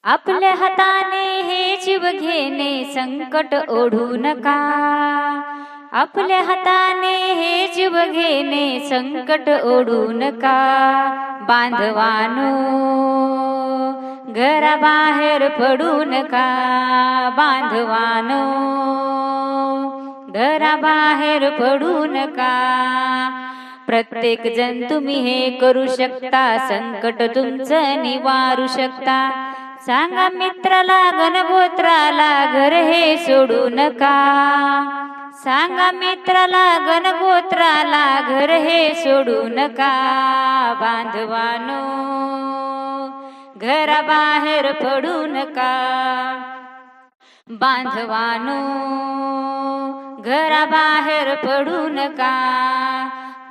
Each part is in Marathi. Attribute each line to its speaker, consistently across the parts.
Speaker 1: आपल्या हाताने हे जीव घेणे संकट ओढू नका. आपल्या हाताने हे जीव घेणे संकट ओढू नका. बांधवानो घराबाहेर पडू नका. बांधवानो घराबाहेर पडू नका. प्रत्येक जण तुम्ही हे करू शकता. संकट तुमचं निवारू शकता. सांगा मित्राला गणगोत्राला घर हे सोडू नका. सांगा मित्राला गणगोत्राला घर हे सोडू नका. बांधवानो घराबाहेर पडू नका. बांधवानो घराबाहेर पडू नका.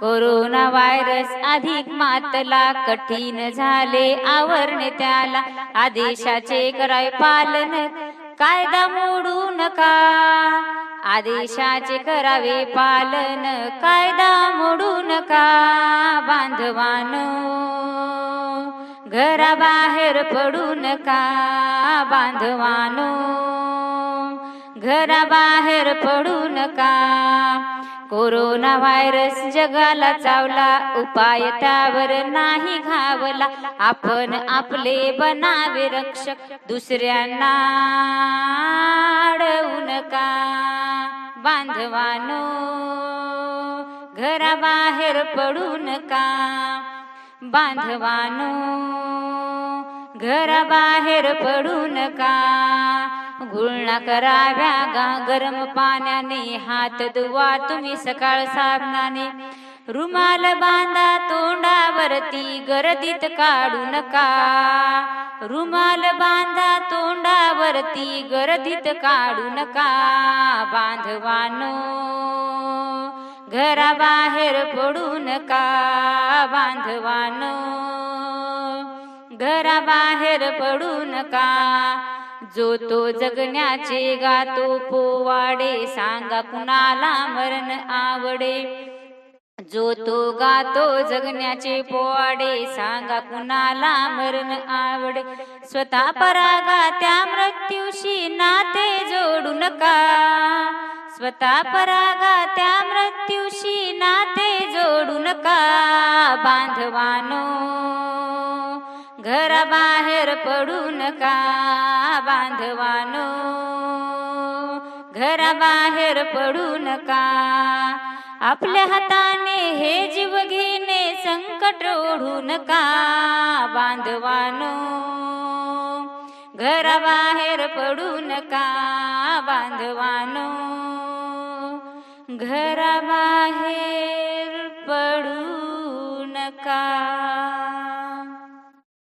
Speaker 1: कोरोना व्हायरस अधिक मातला कठीण झाले आवरणे त्याला. आदेशाचे करावे पालन कायदा मोडू नका. आदेशाचे करावे पालन कायदा मोडू नका. बांधवानो घराबाहेर पडू नका. बांधवानो घराबाहेर पडू नका. कोरोना व्हायरस जगाला चावला. उपाय त्यावर नाही घावला. आपण आपले बनावे रक्षक. दुसऱ्यांना अडवू नका. बांधवानो घराबाहेर पडू नका. बांधवानो घराबाहेर पडू नका. गुळण्या कराव्या गरम पाण्याने. हात धुवा तुम्ही सकाळ साबणाने. रुमाल बांधा तोंडावरती गर्दीत काढू नका. रुमाल बांधा तोंडावरती गर्दीत काढू नका. बांधवानो घराबाहेर पडू नका. बांधवानो घराबाहेर पडू नका. जो तो जगण्याचे गातो पोवाडे. सांगा कुणाला मरण आवडे. जो तो गातो जगण्याचे पोवाडे. सांगा कुणाला मरण आवडे. स्वतः परागा त्या मृत्यूशी नाते जोडू नका. स्वतः परागा त्या मृत्यूशी नाते जोडू नका. बांधवानो घराबाहेर पडू नका. बांधवानो घराबाहेर पडू नका. आपल्या हाताने हे जीव घेणे संकट ओढू नका. बांधवानो घराबाहेर पडू नका. बांधवानो घराबाहेर पडू नका.